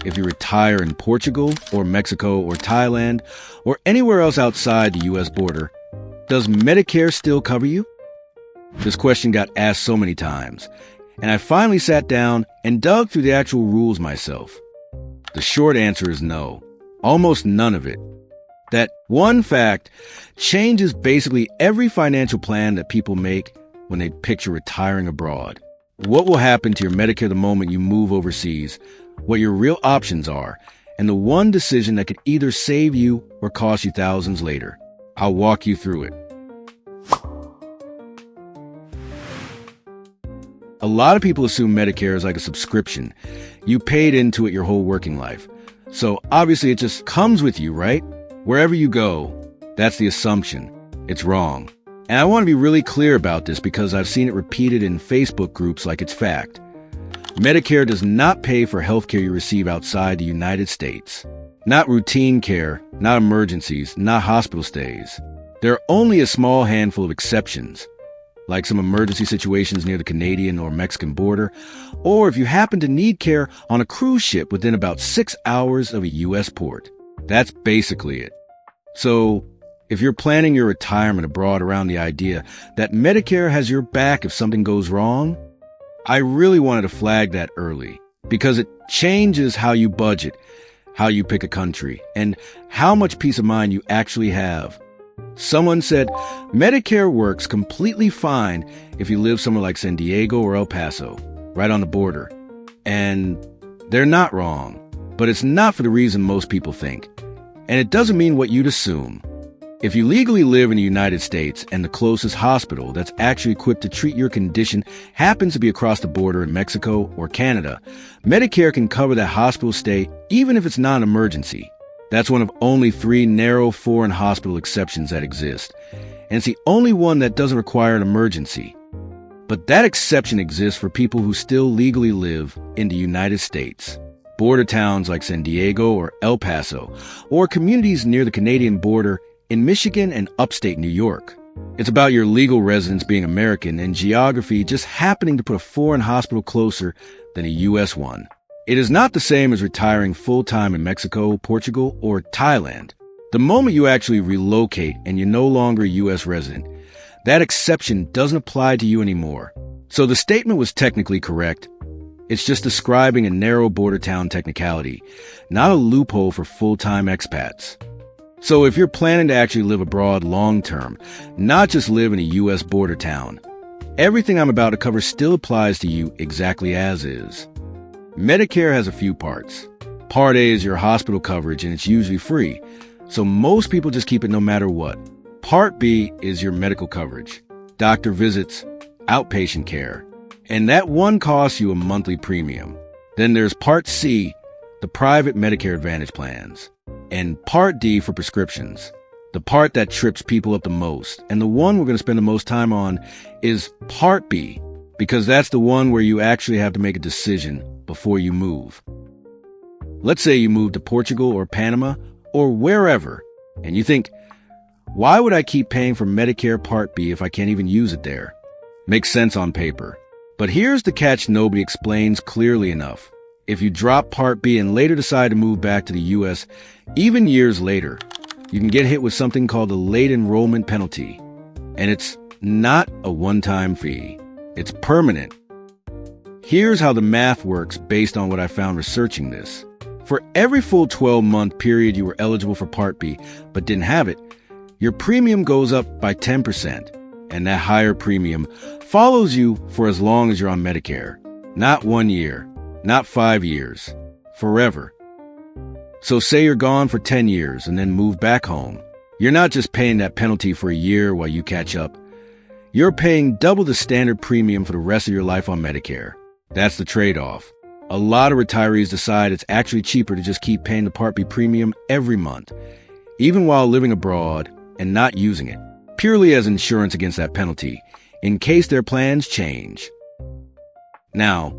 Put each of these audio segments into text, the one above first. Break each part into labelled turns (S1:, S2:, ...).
S1: if you retire in Portugal or Mexico or Thailand or anywhere else outside the U.S. border, does Medicare still cover you? This question got asked so many times, and I finally sat down and dug through the actual rules myself. The short answer is no, almost none of it. That one fact changes basically every financial plan that people make when they picture retiring abroad. What will happen to your Medicare the moment you move overseas, what your real options are, and the one decision that could either save you or cost you thousands later. I'll walk you through it. A lot of people assume Medicare is like a subscription. You paid into it your whole working life. So obviously it just comes with you, right? Wherever you go. That's the assumption. It's wrong. And I want to be really clear about this because I've seen it repeated in Facebook groups like it's fact. Medicare does not pay for healthcare you receive outside the United States. Not routine care, not emergencies, not hospital stays. There are only a small handful of exceptions, like some emergency situations near the Canadian or Mexican border, or if you happen to need care on a cruise ship within about 6 hours of a U.S. port. That's basically it. So, if you're planning your retirement abroad around the idea that Medicare has your back if something goes wrong, I really wanted to flag that early, because it changes how you budget, how you pick a country, and how much peace of mind you actually have. Someone said, Medicare works completely fine if you live somewhere like San Diego or El Paso, right on the border. And they're not wrong, but it's not for the reason most people think. And it doesn't mean what you'd assume. If you legally live in the United States and the closest hospital that's actually equipped to treat your condition happens to be across the border in Mexico or Canada, Medicare can cover that hospital stay even if it's not an emergency. That's one of only 3 narrow foreign hospital exceptions that exist, and it's the only one that doesn't require an emergency. But that exception exists for people who still legally live in the United States. Border towns like San Diego or El Paso, or communities near the Canadian border in Michigan and upstate New York. It's about your legal residence being American and geography just happening to put a foreign hospital closer than a U.S. one. It is not the same as retiring full-time in Mexico, Portugal, or Thailand. The moment you actually relocate and you're no longer a U.S. resident, that exception doesn't apply to you anymore. So the statement was technically correct. It's just describing a narrow border town technicality, not a loophole for full-time expats. So if you're planning to actually live abroad long-term, not just live in a U.S. border town, everything I'm about to cover still applies to you exactly as is. Medicare has a few parts. Part A is your hospital coverage, and it's usually free, so most people just keep it no matter what. Part B is your medical coverage, doctor visits, outpatient care, and that one costs you a monthly premium. Then there's Part C, the private Medicare Advantage plans, and Part D for prescriptions. The part that trips people up the most, and the one we're going to spend the most time on, is Part B, because that's the one where you actually have to make a decision before you move. Let's say you move to Portugal or Panama or wherever, and you think, why would I keep paying for Medicare Part B if I can't even use it there? Makes sense on paper. But here's the catch nobody explains clearly enough. If you drop Part B and later decide to move back to the U.S., even years later, you can get hit with something called the late enrollment penalty. And it's not a one-time fee. It's permanent. Here's how the math works based on what I found researching this. For every full 12-month period you were eligible for Part B but didn't have it, your premium goes up by 10%, and that higher premium follows you for as long as you're on Medicare. Not 1 year, not 5 years, forever. So say you're gone for 10 years and then move back home. You're not just paying that penalty for a year while you catch up. You're paying double the standard premium for the rest of your life on Medicare. That's the trade-off. A lot of retirees decide it's actually cheaper to just keep paying the Part B premium every month, even while living abroad and not using it, purely as insurance against that penalty, in case their plans change. Now,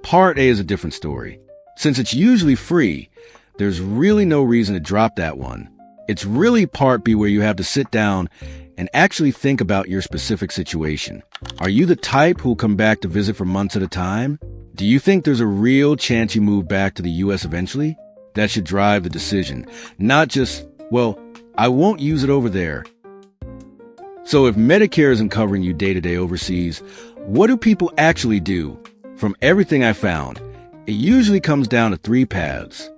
S1: Part A is a different story. Since it's usually free, there's really no reason to drop that one. It's really Part B where you have to sit down and actually think about your specific situation. Are you the type who'll come back to visit for months at a time? Do you think there's a real chance you move back to the US eventually? That should drive the decision, not just, well, I won't use it over there. So if Medicare isn't covering you day-to-day overseas, what do people actually do? From everything I found, it usually comes down to 3 paths.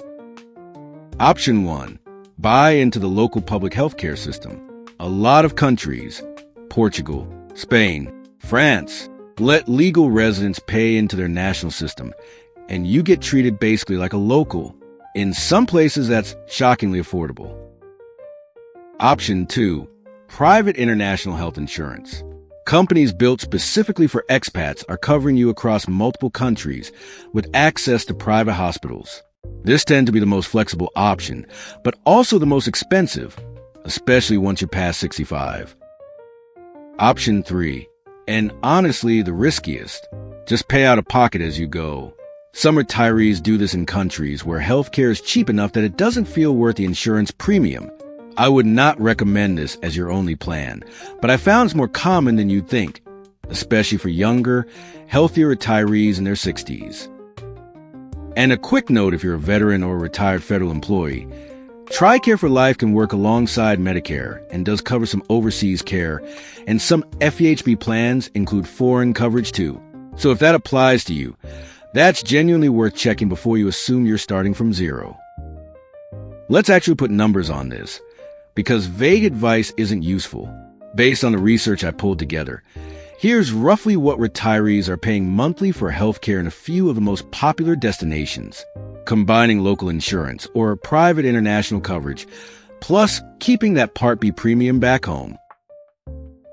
S1: Option 1, buy into the local public healthcare system. A lot of countries, Portugal, Spain, France, let legal residents pay into their national system, and you get treated basically like a local. In some places, that's shockingly affordable. Option 2, private international health insurance. Companies built specifically for expats are covering you across multiple countries with access to private hospitals. This tends to be the most flexible option, but also the most expensive, especially once you're past 65. Option 3, and honestly the riskiest, just pay out of pocket as you go. Some retirees do this in countries where healthcare is cheap enough that it doesn't feel worth the insurance premium. I would not recommend this as your only plan, but I found it's more common than you'd think, especially for younger, healthier retirees in their 60s. And a quick note if you're a veteran or a retired federal employee, TRICARE for Life can work alongside Medicare and does cover some overseas care, and some FEHB plans include foreign coverage too. So if that applies to you, that's genuinely worth checking before you assume you're starting from zero. Let's actually put numbers on this, because vague advice isn't useful. Based on the research I pulled together, here's roughly what retirees are paying monthly for healthcare in a few of the most popular destinations, combining local insurance or private international coverage, plus keeping that Part B premium back home.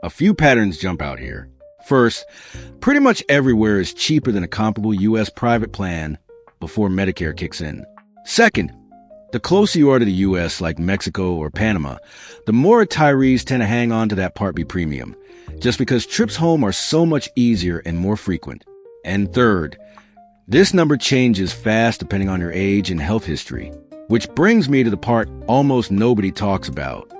S1: A few patterns jump out here. First, pretty much everywhere is cheaper than a comparable U.S. private plan before Medicare kicks in. Second, the closer you are to the U.S., like Mexico or Panama, the more retirees tend to hang on to that Part B premium, just because trips home are so much easier and more frequent. And third, this number changes fast depending on your age and health history, which brings me to the part almost nobody talks about.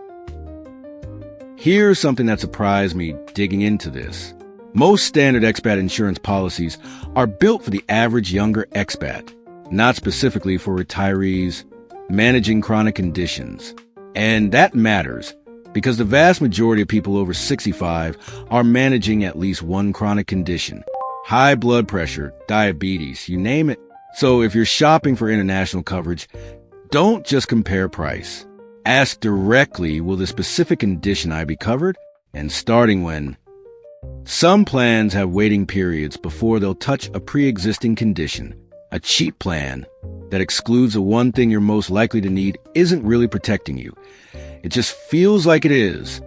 S1: Here's something that surprised me digging into this. Most standard expat insurance policies are built for the average younger expat, not specifically for retirees managing chronic conditions. And that matters because the vast majority of people over 65 are managing at least one chronic condition. High blood pressure, diabetes, you name it. So if you're shopping for international coverage, don't just compare price. Ask directly, will the specific condition I be covered? And starting when? Some plans have waiting periods before they'll touch a pre-existing condition. A cheap plan that excludes the one thing you're most likely to need isn't really protecting you. It just feels like it is.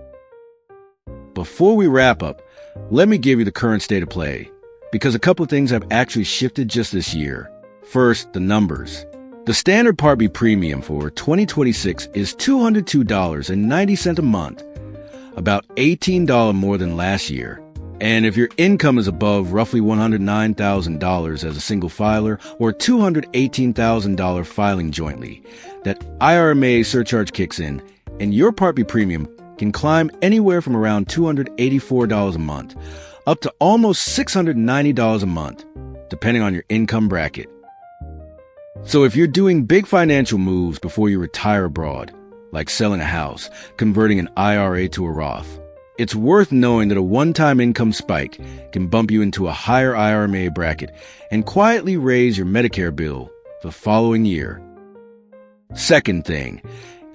S1: Before we wrap up, let me give you the current state of play, because a couple of things have actually shifted just this year. First, the numbers. The standard Part B premium for 2026 is $202.90 a month, about $18 more than last year. And if your income is above roughly $109,000 as a single filer or $218,000 filing jointly, that IRMA surcharge kicks in, and your Part B premium can climb anywhere from around $284 a month up to almost $690 a month, depending on your income bracket. So if you're doing big financial moves before you retire abroad, like selling a house, converting an IRA to a Roth, it's worth knowing that a one-time income spike can bump you into a higher IRMA bracket and quietly raise your Medicare bill the following year. Second thing,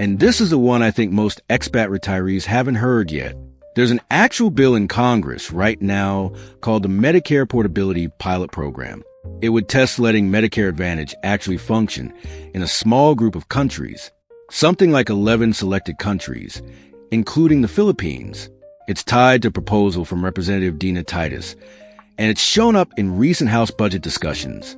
S1: and this is the one I think most expat retirees haven't heard yet, there's an actual bill in Congress right now called the Medicare Portability Pilot Program. It would test letting Medicare Advantage actually function in a small group of countries, something like 11 selected countries, including the Philippines. It's tied to a proposal from Representative Dina Titus, and it's shown up in recent House budget discussions.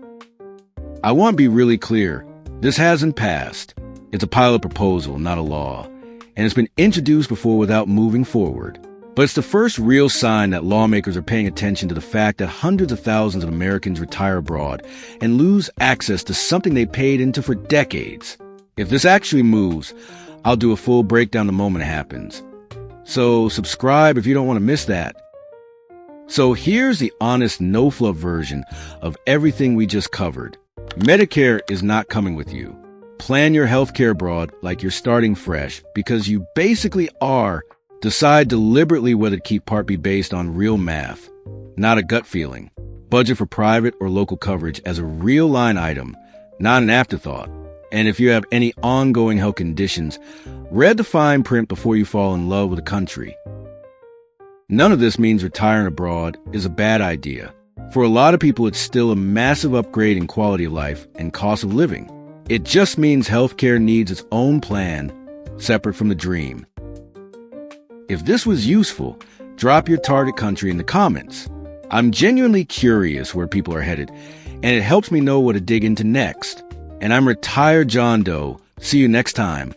S1: I want to be really clear, this hasn't passed. It's a pilot proposal, not a law, and it's been introduced before without moving forward. But it's the first real sign that lawmakers are paying attention to the fact that hundreds of thousands of Americans retire abroad and lose access to something they paid into for decades. If this actually moves, I'll do a full breakdown the moment it happens. So subscribe if you don't want to miss that. So here's the honest, no-fluff version of everything we just covered. Medicare is not coming with you. Plan your healthcare abroad like you're starting fresh, because you basically are. Decide deliberately whether to keep Part B based on real math, not a gut feeling. Budget for private or local coverage as a real line item, not an afterthought. And if you have any ongoing health conditions, read the fine print before you fall in love with a country. None of this means retiring abroad is a bad idea. For a lot of people, it's still a massive upgrade in quality of life and cost of living. It just means healthcare needs its own plan, separate from the dream. If this was useful, drop your target country in the comments. I'm genuinely curious where people are headed, and it helps me know what to dig into next. And I'm Retired John Doe. See you next time.